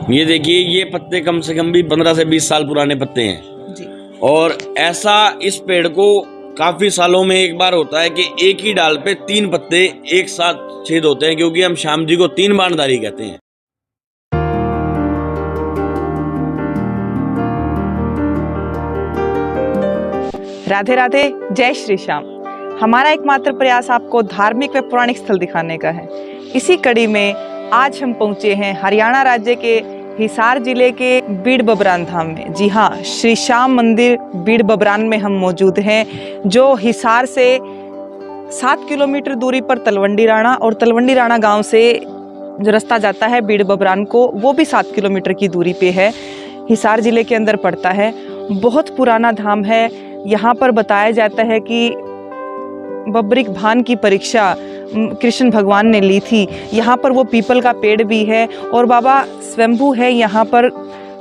ये देखिए, ये पत्ते कम से कम भी 15 से 20 साल पुराने पत्ते हैं जी। और ऐसा इस पेड़ को काफी सालों में एक बार होता है कि एक ही डाल पे 3 पत्ते एक साथ छेद होते हैं, क्योंकि हम श्याम जी को 3 बाणधारी कहते हैं। राधे राधे, जय श्री श्याम। हमारा एकमात्र प्रयास आपको धार्मिक व पौराणिक स्थल दिखाने का है। इसी कड़ी में आज हम पहुंचे हैं हरियाणा राज्य के हिसार जिले के बीड़ बबरान धाम में। जी हाँ, श्री श्याम मंदिर बीड़ बबरान में हम मौजूद हैं, जो हिसार से 7 किलोमीटर दूरी पर तलवंडी राणा और तलवंडी राणा गांव से जो रास्ता जाता है बीड़ बबरान को, वो भी 7 किलोमीटर की दूरी पे है। हिसार जिले के अंदर पड़ता है। बहुत पुराना धाम है। यहाँ पर बताया जाता है कि बबरिक भान की परीक्षा कृष्ण भगवान ने ली थी। यहाँ पर वो पीपल का पेड़ भी है और बाबा स्वयंभू है, यहाँ पर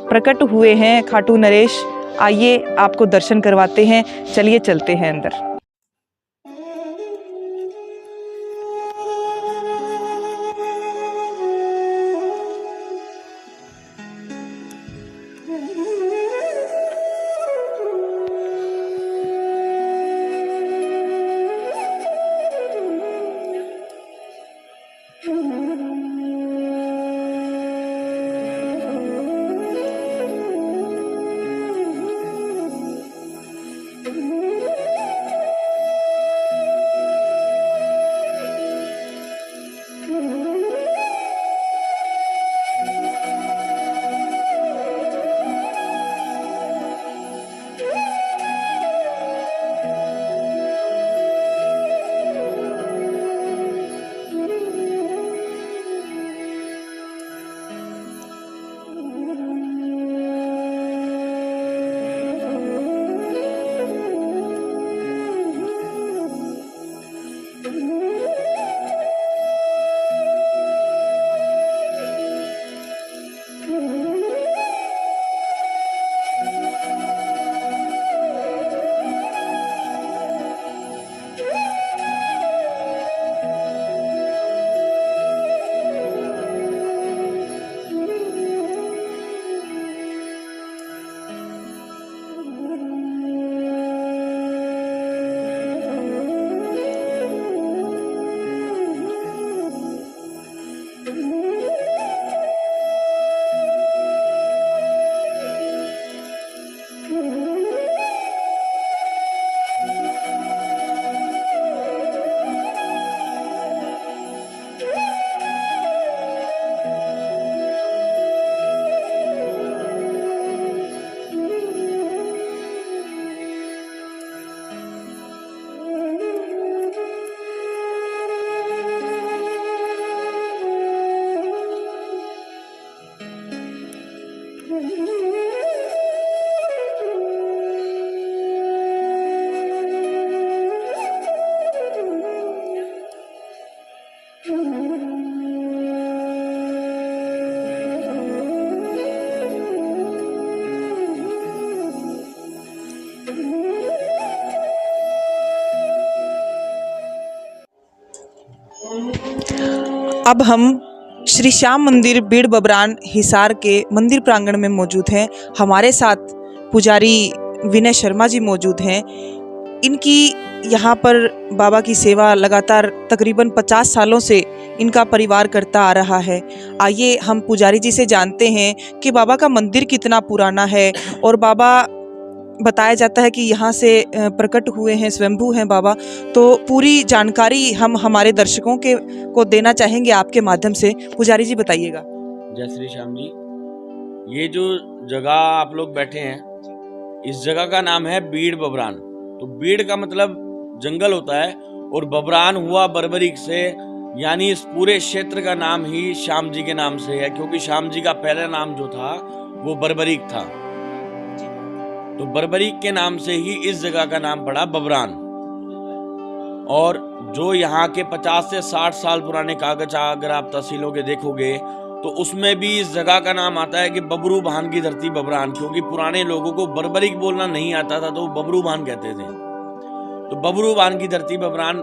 प्रकट हुए हैं खाटू नरेश। आइए आपको दर्शन करवाते हैं, चलिए चलते हैं अंदर। अब हम श्री श्याम मंदिर बीड़ बबरान हिसार के मंदिर प्रांगण में मौजूद हैं। हमारे साथ पुजारी विनय शर्मा जी मौजूद हैं। इनकी यहाँ पर बाबा की सेवा लगातार तकरीबन 50 सालों से इनका परिवार करता आ रहा है। आइए हम पुजारी जी से जानते हैं कि बाबा का मंदिर कितना पुराना है और बाबा बताया जाता है कि यहाँ से प्रकट हुए हैं, स्वयंभू हैं बाबा। तो पूरी जानकारी हम हमारे दर्शकों को देना चाहेंगे आपके माध्यम से। पुजारी जी बताइएगा। जय श्री श्याम जी। ये जो जगह आप लोग बैठे हैं, इस जगह का नाम है बीड़ बबरान। तो बीड़ का मतलब जंगल होता है और बबरान हुआ बर्बरीक से, यानी इस पूरे क्षेत्र का नाम ही श्याम जी के नाम से है, क्योंकि श्याम जी का पहला नाम जो था वो बर्बरीक था। तो बर्बरीक के नाम से ही इस जगह का नाम पड़ा बबरान। और जो यहाँ के 50 से 60 साल पुराने कागज अगर आप तहसीलों के देखोगे तो उसमें भी इस जगह का नाम आता है कि बबरू भान की धरती बबरान, क्योंकि पुराने लोगों को बर्बरीक बोलना नहीं आता था तो वो बबरू भान कहते थे। तो बबरू भान की धरती बबरान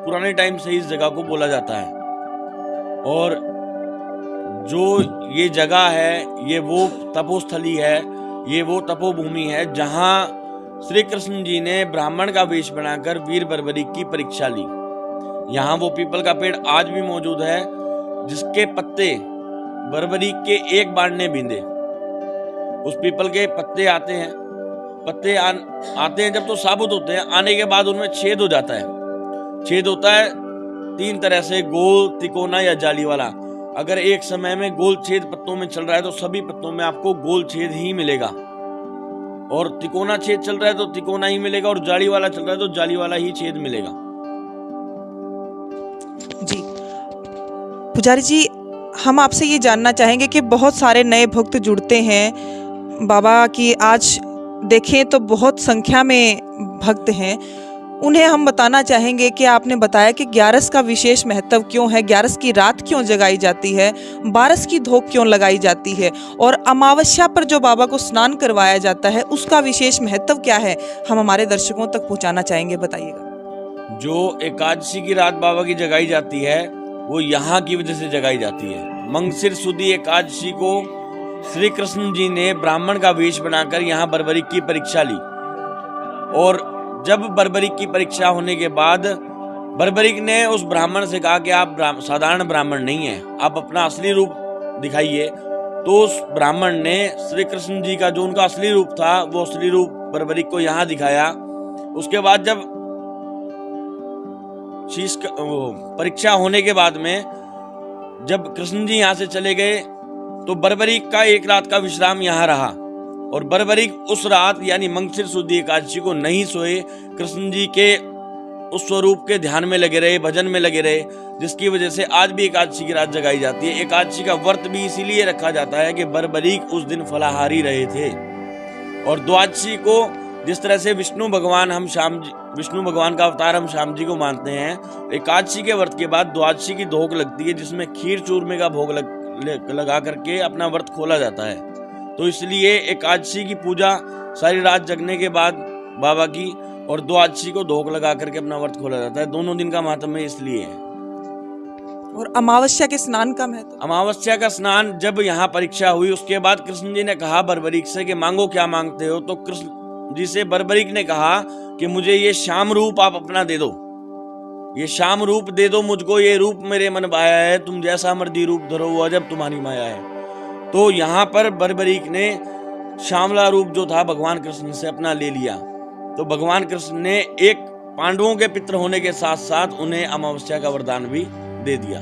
पुराने टाइम से इस जगह को बोला जाता है। और जो ये जगह है, ये वो तपोस्थली है, ये वो तपोभूमि है जहाँ श्री कृष्ण जी ने ब्राह्मण का वेश बनाकर वीर बर्बरीक की परीक्षा ली। यहाँ वो पीपल का पेड़ आज भी मौजूद है जिसके पत्ते बर्बरीक के एक बाण ने बींधे। उस पीपल के पत्ते आते हैं, आते हैं जब तो साबुत होते हैं, आने के बाद उनमें छेद हो जाता है। छेद होता है 3 तरह से, गोल, तिकोना या जाली वाला। अगर एक समय में गोल छेद पत्तों में चल रहा है तो सभी पत्तों में आपको गोल छेद ही मिलेगा, और तिकोना छेद चल रहा है तो तिकोना ही मिलेगा, और जाली वाला चल रहा है तो जाली वाला ही छेद मिलेगा। जी पुजारी जी, हम आपसे ये जानना चाहेंगे कि बहुत सारे नए भक्त जुड़ते हैं बाबा की, आज देखें तो बहुत संख्या में भक्त हैं। उन्हें हम बताना चाहेंगे कि आपने बताया कि 11 का विशेष महत्व क्यों है, 11 की रात क्यों जगाई जाती है, 12 की धोक क्यों लगाई जाती है, और अमावस्या पर जो बाबा को स्नान करवाया जाता है उसका विशेष महत्व क्या है, हम हमारे दर्शकों तक पहुंचाना चाहेंगे, बताइएगा। जो एकादशी की रात बाबा की जगाई जाती है वो यहाँ की वजह से जगाई जाती है। मंगसिर सुदी एकादशी को श्री कृष्ण जी ने ब्राह्मण का वेश बनाकर यहाँ बर्बरीक की परीक्षा ली, और जब बर्बरीक की परीक्षा होने के बाद बर्बरीक ने उस ब्राह्मण से कहा कि आप साधारण ब्राह्मण नहीं हैं, आप अपना असली रूप दिखाइए। तो उस ब्राह्मण ने श्री कृष्ण जी का जो उनका असली रूप था वो असली रूप बर्बरीक को यहाँ दिखाया। उसके बाद जब परीक्षा होने के बाद में जब कृष्ण जी यहाँ से चले गए तो बर्बरीक का एक रात का विश्राम यहाँ रहा, और बर्बरीक उस रात यानी मंगसिर शुद्धि एकादशी को नहीं सोए, कृष्ण जी के उस स्वरूप के ध्यान में लगे रहे, भजन में लगे रहे, जिसकी वजह से आज भी एकादशी की रात जगाई जाती है। एकादशी का व्रत भी इसीलिए रखा जाता है कि बर्बरीक उस दिन फलाहारी रहे थे। और द्वादशी को जिस तरह से विष्णु भगवान का अवतार हम श्याम जी को मानते हैं, एकादशी के व्रत के बाद द्वादशी की धोक लगती है जिसमें खीर चूरमे का भोग लगा करके अपना व्रत खोला जाता है। तो इसलिए एकादशी की पूजा सारी रात जगने के बाद बाबा की, और द्वादशी को धोक लगा करके अपना व्रत खोला जाता है। दोनों दिन का महत्व इसलिए है। और अमावस्या के स्नान का महत्व? अमावस्या का स्नान जब यहाँ परीक्षा हुई उसके बाद कृष्ण जी ने कहा बर्बरीक से कि मांगो क्या मांगते हो, तो कृष्ण जी से बर्बरीक ने कहा कि मुझे ये श्याम रूप आप अपना दे दो, ये श्याम रूप दे दो मुझको, ये रूप मेरे मन भाया है, तुम जैसा मर्जी रूप धरो वो अजब तुम्हारी माया है। तो यहाँ पर बर्बरीक ने श्यामला रूप जो था भगवान कृष्ण से अपना ले लिया। तो भगवान कृष्ण ने एक पांडवों के पित्र होने के साथ साथ उन्हें अमावस्या का वरदान भी दे दिया।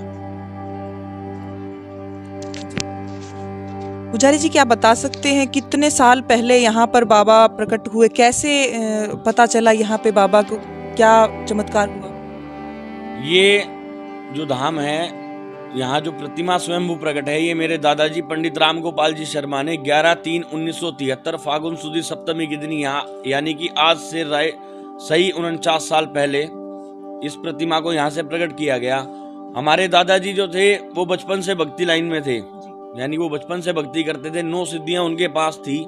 पुजारी जी, क्या बता सकते हैं कितने साल पहले यहाँ पर बाबा प्रकट हुए, कैसे पता चला यहाँ पे बाबा को, क्या चमत्कार हुआ? ये जो धाम है, यहाँ जो प्रतिमा स्वयंभू प्रकट है, ये मेरे दादाजी पंडित राम गोपाल जी शर्मा ने 11/3/1973 फागुन सुदी सप्तमी के दिन यहाँ, यानी कि आज से सही 49 साल पहले इस प्रतिमा को यहाँ से प्रकट किया गया। हमारे दादाजी जो थे वो बचपन से भक्ति लाइन में थे, यानी वो बचपन से भक्ति करते थे, 9 सिद्धियां उनके पास थी,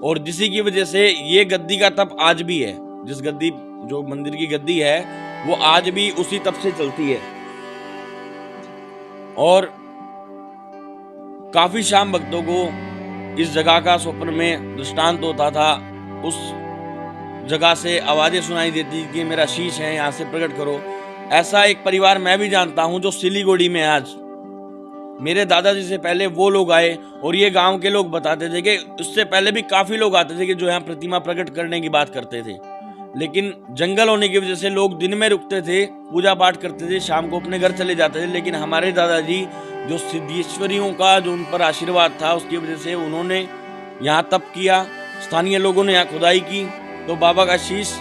और जिसी की वजह से ये गद्दी का तप आज भी है। जिस गद्दी, जो मंदिर की गद्दी है, वो आज भी उसी तप से चलती है। और काफी शाम भक्तों को इस जगह का स्वप्न में दृष्टांत होता था, उस जगह से आवाजें सुनाई देती कि मेरा शीश है, यहाँ से प्रकट करो। ऐसा एक परिवार मैं भी जानता हूं जो सिलीगुड़ी में आज, मेरे दादाजी से पहले वो लोग आए, और ये गांव के लोग बताते थे कि उससे पहले भी काफी लोग आते थे कि जो यहाँ प्रतिमा प्रकट करने की बात करते थे, लेकिन जंगल होने की वजह से लोग दिन में रुकते थे, पूजा पाठ करते थे, शाम को अपने घर चले जाते थे। लेकिन हमारे दादाजी जो सिद्धेश्वरियों का जो उन पर आशीर्वाद था, उसकी वजह से उन्होंने यहाँ तप किया, स्थानीय लोगों ने यहाँ खुदाई की, तो बाबा का शीश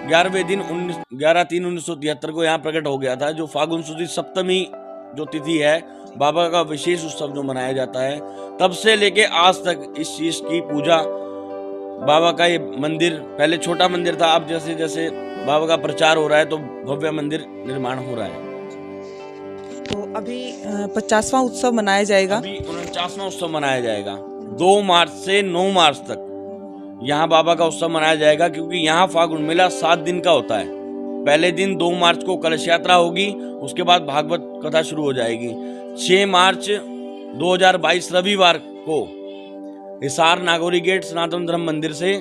11/3/1973 को यहाँ प्रकट हो गया था। जो फागुन सुदी सप्तमी जो तिथि है, बाबा का विशेष उत्सव जो मनाया जाता है, तब से लेके आज तक इस शीश की पूजा, बाबा का ये मंदिर पहले छोटा मंदिर था, अब जैसे जैसे बाबा का प्रचार हो रहा है तो भव्य मंदिर निर्माण हो रहा है। तो अभी 50वां उत्सव मनाया जाएगा, अभी 49वां उत्सव मनाया जाएगा। 2 मार्च से 9 मार्च तक यहाँ बाबा का उत्सव मनाया जाएगा, क्योंकि यहाँ फागुन मेला 7 दिन का होता है। पहले दिन 2 मार्च को कलश यात्रा होगी, उसके बाद भागवत कथा शुरू हो जाएगी। 6 मार्च 2022 रविवार को हिसार नागौरी गेट सनातन धर्म मंदिर से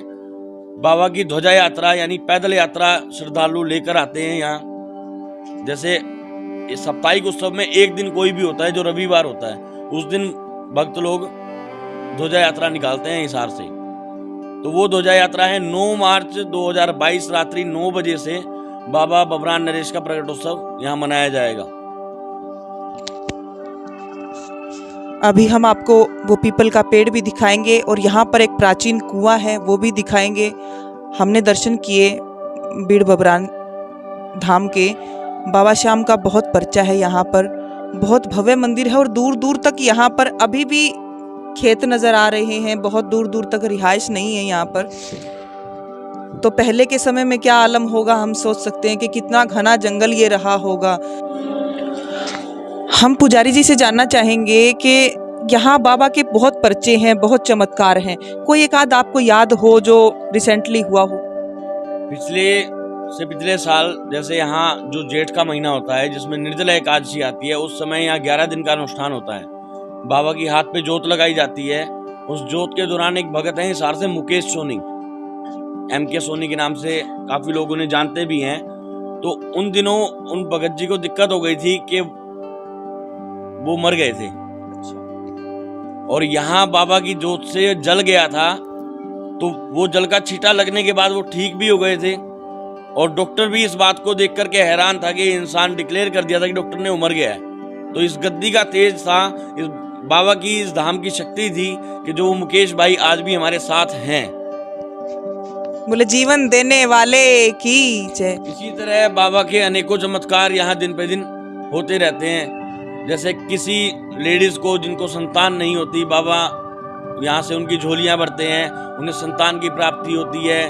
बाबा की ध्वजा यात्रा यानी पैदल यात्रा श्रद्धालु लेकर आते हैं यहाँ। जैसे इस साप्ताहिक उत्सव में एक दिन कोई भी होता है जो रविवार होता है, उस दिन भक्त लोग ध्वजा यात्रा निकालते हैं हिसार से। तो वो ध्वजा यात्रा है 9 मार्च 2022 रात्रि 9 बजे से बाबा बबरान नरेश का प्रकटोत्सव यहाँ मनाया जाएगा। अभी हम आपको वो पीपल का पेड़ भी दिखाएंगे और यहाँ पर एक प्राचीन कुआं है वो भी दिखाएंगे। हमने दर्शन किए बीड़ बबरान धाम के। बाबा श्याम का बहुत पर्चा है यहाँ पर, बहुत भव्य मंदिर है और दूर दूर तक यहाँ पर अभी भी खेत नज़र आ रहे हैं, बहुत दूर दूर तक रिहाइश नहीं है यहाँ पर। तो पहले के समय में क्या आलम होगा हम सोच सकते हैं कि कितना घना जंगल ये रहा होगा। हम पुजारी जी से जानना चाहेंगे कि यहाँ बाबा के बहुत पर्चे हैं, बहुत चमत्कार हैं, कोई एक आध आपको याद हो जो रिसेंटली हुआ हो? पिछले साल जैसे यहाँ जो जेठ का महीना होता है जिसमें निर्जला एकादशी आती है, उस समय यहाँ 11 दिन का अनुष्ठान होता है। बाबा की हाथ पे जोत लगाई जाती है। उस जोत के दौरान एक भगत है हिसार से मुकेश सोनी, MK सोनी के नाम से काफी लोग उन्हें जानते भी हैं। तो उन दिनों उन भगत जी को दिक्कत हो गई थी कि वो मर गए थे और यहाँ बाबा की जोत से जल गया था। तो वो जल का छींटा लगने के बाद वो ठीक भी हो गए थे और डॉक्टर भी इस बात को देख करके हैरान था कि इंसान डिक्लेयर कर दिया था कि डॉक्टर ने वो मर गया है। तो इस गद्दी का तेज था, इस बाबा की इस धाम की शक्ति थी कि जो मुकेश भाई आज भी हमारे साथ हैं। बोले जीवन देने वाले की जय। इसी तरह बाबा के अनेकों चमत्कार यहाँ दिन पे दिन होते रहते हैं। जैसे किसी लेडीज को जिनको संतान नहीं होती, बाबा यहाँ से उनकी झोलियाँ भरते हैं, उन्हें संतान की प्राप्ति होती है।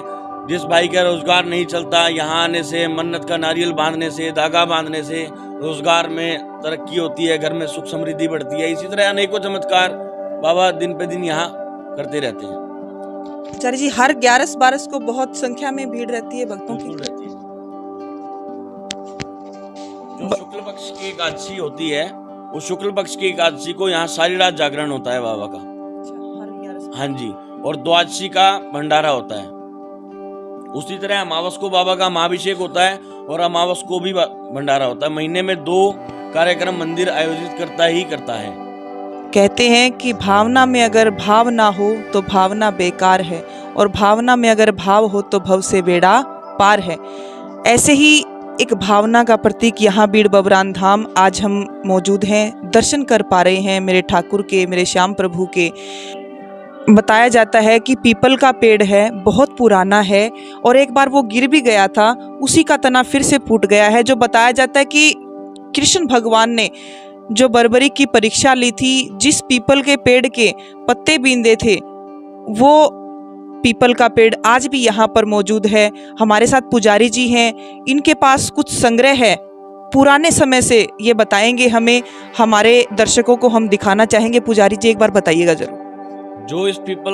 जिस भाई का रोजगार नहीं चलता, यहाँ आने से, मन्नत का नारियल बांधने से, धागा बांधने से रोजगार में तरक्की होती है, घर में सुख समृद्धि बढ़ती है। इसी तरह अनेकों चमत्कार बाबा दिन पे दिन यहाँ करते रहते हैं। आचार्य जी, हर 11-12 को बहुत संख्या में भीड़ रहती है भक्तों की। रहती है। जो शुक्ल पक्ष की एकादशी होती है, उस शुक्ल पक्ष की एकादशी को यहाँ सारी रात जागरण होता है बाबा का। हाँ जी, और द्वादशी का भंडारा होता है। उसी तरह अमावस को बाबा का महाभिषेक होता है और अमावस को भी भंडारा होता है। महीने में 2 कार्यक्रम मंदिर आयोजित करता है। कहते हैं कि भावना में अगर भाव ना हो तो भावना बेकार है और भावना में अगर भाव हो तो भव से बेड़ा पार है। ऐसे ही एक भावना का प्रतीक यहाँ बीड़ बबरान धाम आज हम मौजूद हैं, दर्शन कर पा रहे हैं मेरे ठाकुर के, मेरे श्याम प्रभु के। बताया जाता है कि पीपल का पेड़ है, बहुत पुराना है और एक बार वो गिर भी गया था, उसी का तना फिर से फूट गया है। जो बताया जाता है कि कृष्ण भगवान ने जो बर्बरी की परीक्षा ली थी, जिस पीपल के पेड़ के पत्ते बींदे थे, वो पीपल का पेड़ आज भी यहाँ पर मौजूद है। हमारे साथ पुजारी जी हैं, इनके पास कुछ संग्रह है पुराने समय से, ये बताएंगे हमें, हमारे दर्शकों को हम दिखाना चाहेंगे। पुजारी जी एक बार बताइएगा जरूर। जो इस पीपल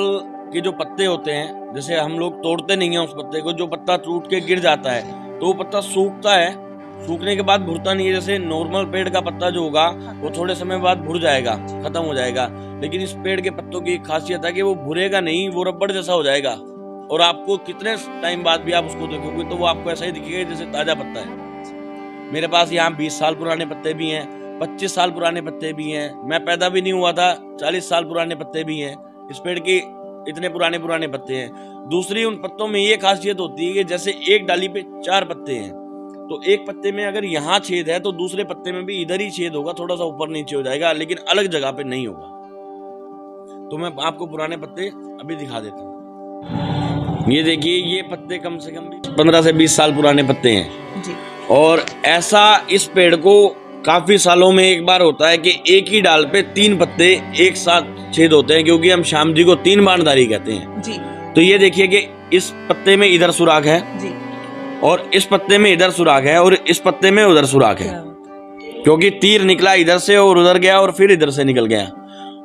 के जो पत्ते होते हैं, जैसे हम लोग तोड़ते नहीं हैं उस पत्ते को, जो पत्ता टूट के गिर जाता है तो वो पत्ता सूखता है, सूखने के बाद भुरता नहीं है। जैसे नॉर्मल पेड़ का पत्ता जो होगा वो थोड़े समय बाद भुर जाएगा, खत्म हो जाएगा। लेकिन इस पेड़ के पत्तों की खासियत है कि वो भुरेगा नहीं, वो रबड़ जैसा हो जाएगा और आपको कितने टाइम बाद भी आप उसको देखोगे तो वो आपको ऐसा ही दिखेगा जैसे ताजा पत्ता है। मेरे पास यहाँ 20 साल पुराने पत्ते भी हैं, 25 साल पुराने पत्ते भी हैं, मैं पैदा भी नहीं हुआ था 40 साल पुराने पत्ते भी हैं। इस पेड़ के इतने पुराने पत्ते हैं। दूसरी, उन पत्तों में ये खासियत होती है कि जैसे एक डाली पे 4 पत्ते हैं, तो एक पत्ते में अगर यहाँ छेद है तो दूसरे पत्ते में भी इधर ही छेद होगा, थोड़ा सा ऊपर नीचे हो जाएगा, लेकिन अलग जगह पे नहीं होगा। तो मैं आपको पुराने पत्ते अभी दिखा देता हूँ। ये देखिए, ये पत्ते कम से कम 15 से 20 साल पुराने पत्ते हैं जी। और ऐसा इस पेड़ को काफी सालों में एक बार होता है कि एक ही डाल पे 3 पत्ते एक साथ छेद होते हैं, क्योंकि हम श्याम जी को 3 बाणधारी कहते हैं जी। तो ये देखिए कि इस पत्ते में इधर सुराख है जी, और इस पत्ते में इधर सुराख है, और इस पत्ते में उधर सुराख है, क्योंकि तीर निकला इधर से और उधर गया और फिर इधर से निकल गया।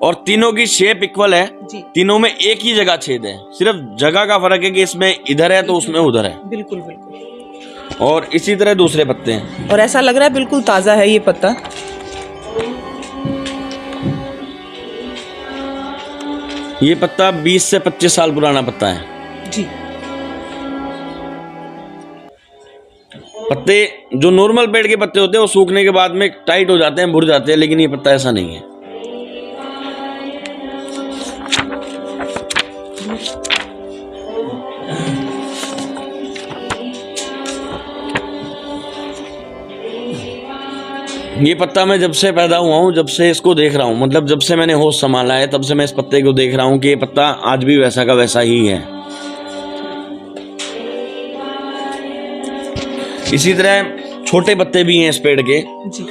और तीनों की शेप इक्वल है, तीनों में एक ही जगह छेद है, सिर्फ जगह का फर्क है कि इसमें इधर है तो उसमें उधर है। बिल्कुल बिल्कुल। और इसी तरह दूसरे पत्ते हैं, और ऐसा लग रहा है बिल्कुल ताजा है ये पत्ता। ये पत्ता 20 से 25 साल पुराना पत्ता है जी। पत्ते जो नॉर्मल पेड़ के पत्ते होते हैं वो सूखने के बाद में टाइट हो जाते हैं, मुड़ जाते हैं, लेकिन ये पत्ता ऐसा नहीं है। ये पत्ता मैं जब से पैदा हुआ हूँ, जब से इसको देख रहा हूँ, मतलब जब से मैंने होश संभाला है, तब से मैं इस पत्ते को देख रहा हूँ कि ये पत्ता आज भी वैसा का वैसा ही है। इसी तरह छोटे पत्ते भी हैं इस पेड़ के जी।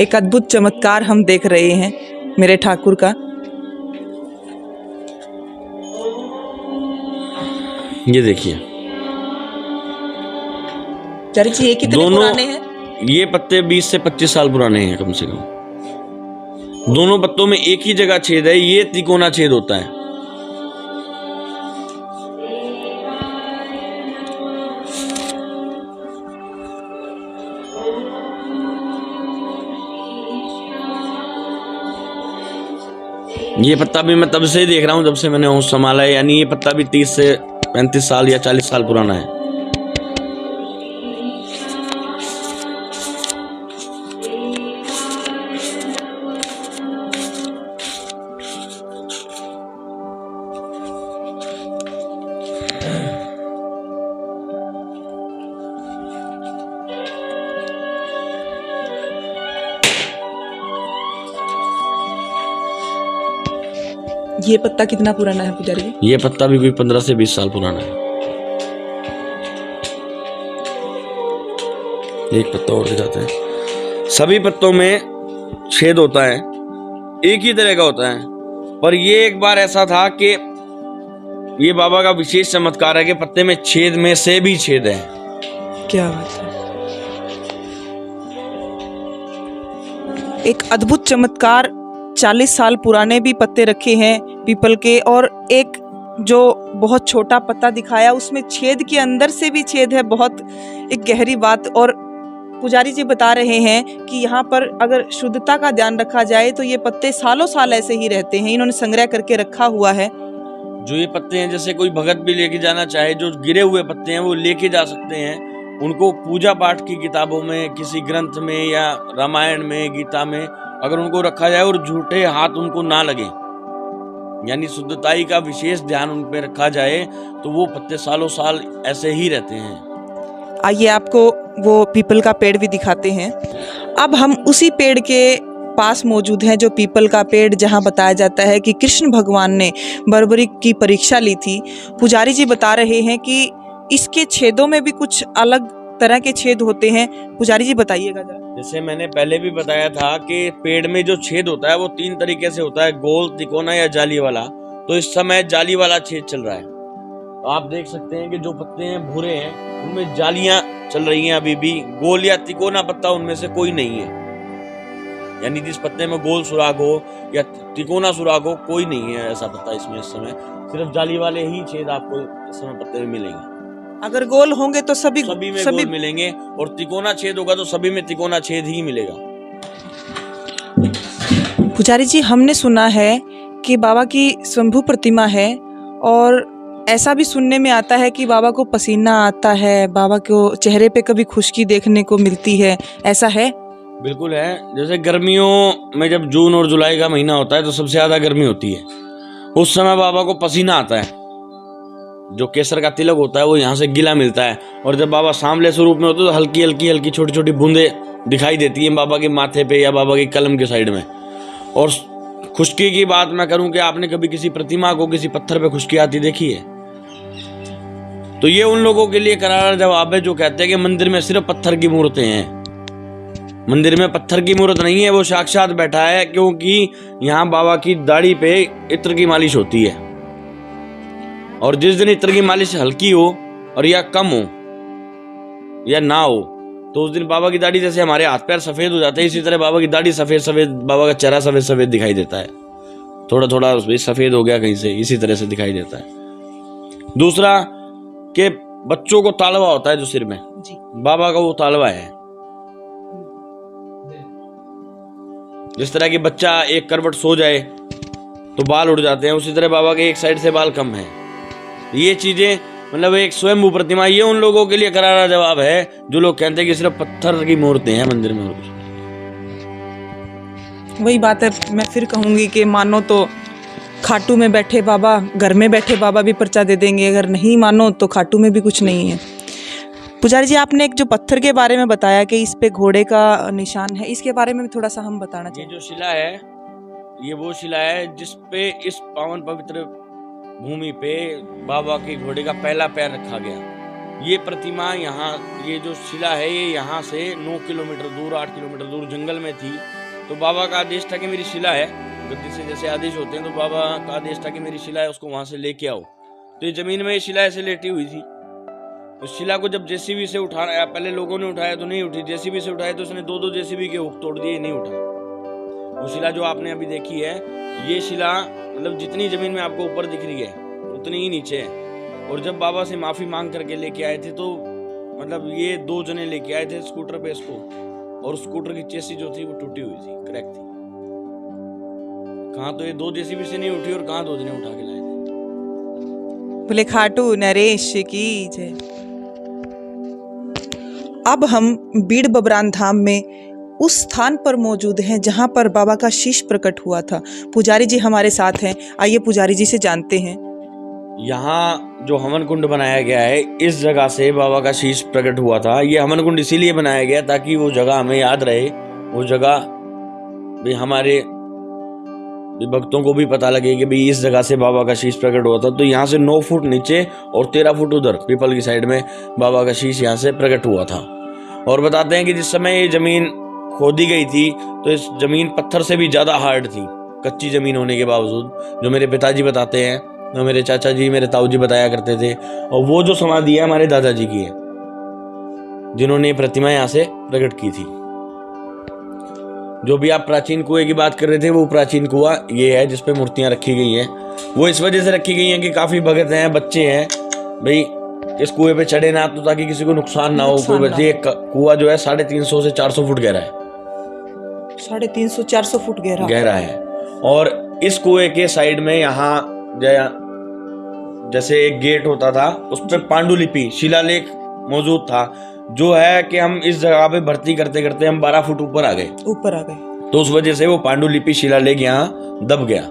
एक अद्भुत चमत्कार हम देख रहे हैं मेरे ठाकुर का। ये देखिए, चारी जी, ये कितने पुराने हैं? ये पत्ते 20 से 25 साल पुराने हैं कम से कम। दोनों पत्तों में एक ही जगह छेद है, ये तिकोना छेद होता है। ये पत्ता भी मैं तब से ही देख रहा हूँ जब से मैंने होश संभाला है, यानी ये पत्ता भी 30 से 35 साल या 40 साल पुराना है। ये पत्ता कितना पुराना है पुजारी जी? ये पत्ता भी कोई 15 से 20 साल पुराना है। एक पत्ता और दिखाते हैं। सभी पत्तों में छेद होता है, एक ही तरह का होता है, पर ये एक बार ऐसा था कि ये बाबा का विशेष चमत्कार है कि पत्ते में छेद में से भी छेद है। क्या बात है, एक अद्भुत चमत्कार। 40 साल पुराने भी पत्ते रखे हैं पीपल के, और एक जो बहुत छोटा पत्ता दिखाया उसमें छेद के अंदर से भी छेद है। बहुत एक गहरी बात। और पुजारी जी बता रहे हैं कि यहाँ पर अगर शुद्धता का ध्यान रखा जाए तो ये पत्ते सालों साल ऐसे ही रहते हैं। इन्होंने संग्रह करके रखा हुआ है। जो ये पत्ते हैं, जैसे कोई भगत भी लेके जाना चाहे, जो गिरे हुए पत्ते हैं वो लेके जा सकते हैं। उनको पूजा पाठ की किताबों में, किसी ग्रंथ में या रामायण में, गीता में अगर उनको रखा जाए और झूठे हाथ उनको ना लगे, यानी शुद्धताई का विशेष ध्यान उन पे रखा जाए, तो वो पत्ते सालों साल ऐसे ही रहते हैं। आइए आपको वो पीपल का पेड़ भी दिखाते हैं। अब हम उसी पेड़ के पास मौजूद हैं, जो पीपल का पेड़ जहां बताया जाता है कि कृष्ण भगवान ने बर्बरी की परीक्षा ली थी। पुजारी जी बता रहे हैं कि इसके छेदों में भी कुछ अलग तरह के छेद होते हैं। पुजारी जी बताइएगा जरा। जैसे मैंने पहले भी बताया था कि पेड़ में जो छेद होता है वो 3 तरीके से होता है, गोल, तिकोना या जाली वाला। तो इस समय जाली वाला छेद चल रहा है। तो आप देख सकते हैं कि जो पत्ते हैं भूरे हैं, उनमें जालियां चल रही हैं अभी भी। गोल या तिकोना पत्ता उनमें से कोई नहीं है, यानी जिस पत्ते में गोल सुराग हो या तिकोना सुराग हो, कोई नहीं है ऐसा पत्ता इसमें। इस समय सिर्फ जाली वाले ही छेद आपको इस समय पत्ते में मिलेंगे। अगर गोल होंगे तो सभी में गोल मिलेंगे, और तिकोना छेद होगा तो सभी में तिकोना छेद ही मिलेगा। पुजारी जी, हमने सुना है कि बाबा की स्वयंभू प्रतिमा है, और ऐसा भी सुनने में आता है कि बाबा को पसीना आता है, बाबा को चेहरे पे कभी खुशकी देखने को मिलती है। ऐसा है? बिल्कुल है। जैसे गर्मियों में जब जून और जुलाई का महीना होता है तो सबसे ज्यादा गर्मी होती है, उस समय बाबा को पसीना आता है। जो केसर का तिलक होता है वो यहाँ से गीला मिलता है, और जब बाबा सांवले स्वरूप में होते तो हल्की हल्की छोटी छोटी बूंदे दिखाई देती हैं बाबा के माथे पे या बाबा की कलम के साइड में। और खुश्की की बात मैं करूं कि आपने कभी किसी प्रतिमा को किसी पत्थर पे खुश्की आती देखी है? तो ये उन लोगों के लिए करारा जवाब है जो कहते हैं कि मंदिर में सिर्फ पत्थर की मूर्तें हैं। मंदिर में पत्थर की मूर्त नहीं है, वो साक्षात बैठा है, क्योंकि यहाँ बाबा की दाढ़ी पे इत्र की मालिश होती है। और जिस दिन इत्र की मालिश हल्की हो और या कम हो या ना हो, तो उस दिन बाबा की दाढ़ी, जैसे हमारे हाथ पैर सफेद हो जाते हैं, इसी तरह बाबा की दाढ़ी सफेद सफेद, बाबा का चेहरा सफेद सफेद दिखाई देता है। थोड़ा थोड़ा सफेद हो गया कहीं से, इसी तरह से दिखाई देता है। दूसरा कि बच्चों को तालवा होता है जो सिर में जी, बाबा का वो तालवा है। जिस तरह कि बच्चा एक करवट सो जाए तो बाल उड़ जाते हैं, उसी तरह बाबा के एक साइड से बाल कम है। ये चीजें मतलब एक स्वयंभू प्रतिमा, ये उन लोगों के लिए करारा जवाब है जो लोग कहते हैं कि सिर्फ पत्थर की मूर्ति हैं मंदिर में और कुछ। वही बात है, मैं फिर कहूँगी कि मानो तो खाटू में बैठे बाबा, घर में बैठे बाबा भी पर्चा दे देंगे, अगर नहीं मानो तो खाटू में भी कुछ नहीं है। पुजारी जी, आपने एक जो पत्थर के बारे में बताया कि इस पे घोड़े का निशान है, इसके बारे में भी थोड़ा सा हम बताना ये चाहिए। जो शिला है, ये वो शिला है जिस पे इस पावन पवित्र भूमि पे बाबा के घोड़े का पहला पैर रखा गया। ये प्रतिमा यहाँ, ये जो शिला है ये यहाँ से 9 किलोमीटर दूर, 8 किलोमीटर दूर जंगल में थी। तो बाबा का आदेश था कि मेरी शिला है, गद्दी से जैसे आदेश होते हैं, तो बाबा का आदेश था कि मेरी शिला है, उसको वहां से लेके आओ। तो ये जमीन में ये शिला ऐसे लेटी हुई थी। उस शिला को जब जेसीबी से उठाया, पहले लोगों ने उठाया तो नहीं उठी, जेसीबी से उठाया तो उसने 2-2 जेसीबी के हुक तोड़ दिए, नहीं उठा। वो शिला जो आपने अभी देखी है, ये शिला मतलब जितनी जमीन में आपको ऊपर दिख रही है उतनी ही नीचे है। और जब बाबा से माफी मांग करके लेके आए थे तो मतलब ये 2 जने लेके आए थे स्कूटर पे इसको, और स्कूटर की चेसी जो थी वो टूटी हुई थी, क्रैक थी। कहाँ तो ये 2 जेसीबी से नहीं उठी और कहाँ 2 जने उठा के लाए थे। बोले खाटू नरेश की जय। अब हम बीड़ बबरान धाम में उस स्थान पर मौजूद हैं जहां पर बाबा का शीश प्रकट हुआ था। पुजारी जी हमारे साथ हैं, आइए पुजारी जी से जानते हैं। यहाँ जो हवन कुंड बनाया गया है, इस जगह से बाबा का शीश प्रकट हुआ था। ये हवन कुंड इसीलिए बनाया गया ताकि वो जगह हमें याद रहे, वो जगह भी हमारे भक्तों को भी पता लगे कि भाई इस जगह से बाबा का शीश प्रकट हुआ था। तो यहाँ से 9 फुट नीचे और 13 फुट उधर पीपल की साइड में बाबा का शीश यहाँ से प्रकट हुआ था। और बताते हैं कि जिस समय ये जमीन खोदी गई थी तो इस जमीन पत्थर से भी ज्यादा हार्ड थी, कच्ची जमीन होने के बावजूद, जो मेरे पिताजी बताते हैं, जो मेरे चाचा जी, मेरे ताऊ जी बताया करते थे। और वो जो समाधि है हमारे दादाजी की है, जिन्होंने ये प्रतिमा यहाँ से प्रकट की थी। जो भी आप प्राचीन कुएं की बात कर रहे थे, वो प्राचीन कुआं ये है जिसपे मूर्तियां रखी गई हैं। वो इस वजह से रखी गई हैं कि काफी भगत हैं, बच्चे हैं, भाई इस कुएं पे चढ़े ना तो ताकि किसी को नुकसान ना हो। कोई बच्चे, कुआं जो है 350 से 400 फुट गहरा है, 350-400 फुट गहरा है। और इस कुएं के साइड में यहाँ जैसे एक गेट होता था, उस पर पांडुलिपि शिलालेख मौजूद था, जो है कि हम इस जगह पे भर्ती करते करते हम 12 फुट ऊपर आ गए। तो उस वजह से वो पांडुलिपि शिलालेख यहाँ दब गया,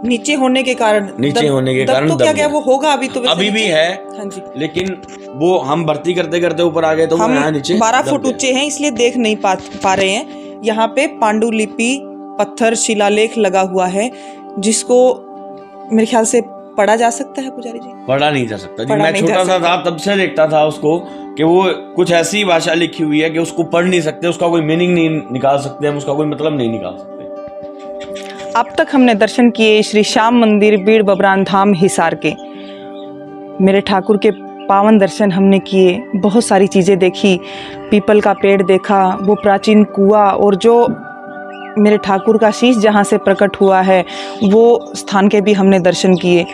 नीचे होने के कारण। तो क्या क्या वो होगा अभी तो अभी भी है। हाँ जी। लेकिन वो हम भर्ती करते करते ऊपर आ गए तो हम यहाँ नीचे 12 फुट ऊंचे हैं, इसलिए देख नहीं पा रहे हैं। यहाँ पे पांडुलिपि पत्थर शिलालेख लगा हुआ है, जिसको मेरे ख्याल से पढ़ा जा सकता है पुजारी जी। पढ़ा नहीं जा सकता जी, मैं छोटा सा था तब से देखता था उसको कि वो कुछ ऐसी भाषा लिखी हुई है कि उसको पढ़ नहीं सकते, उसका कोई मीनिंग नहीं निकाल सकते, हम उसका कोई मतलब नहीं निकाल सकते। अब तक हमने दर्शन किए श्री श्याम मंदिर बीड़ बबरान धाम हिसार के। मेरे ठाकुर के पावन दर्शन हमने किए, बहुत सारी चीज़ें देखी, पीपल का पेड़ देखा, वो प्राचीन कुआं, और जो मेरे ठाकुर का शीश जहाँ से प्रकट हुआ है वो स्थान के भी हमने दर्शन किए।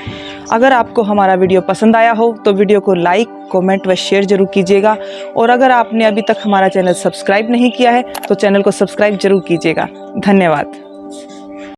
अगर आपको हमारा वीडियो पसंद आया हो तो वीडियो को लाइक, कमेंट व शेयर जरूर कीजिएगा। और अगर आपने अभी तक हमारा चैनल सब्सक्राइब नहीं किया है तो चैनल को सब्सक्राइब जरूर कीजिएगा। धन्यवाद।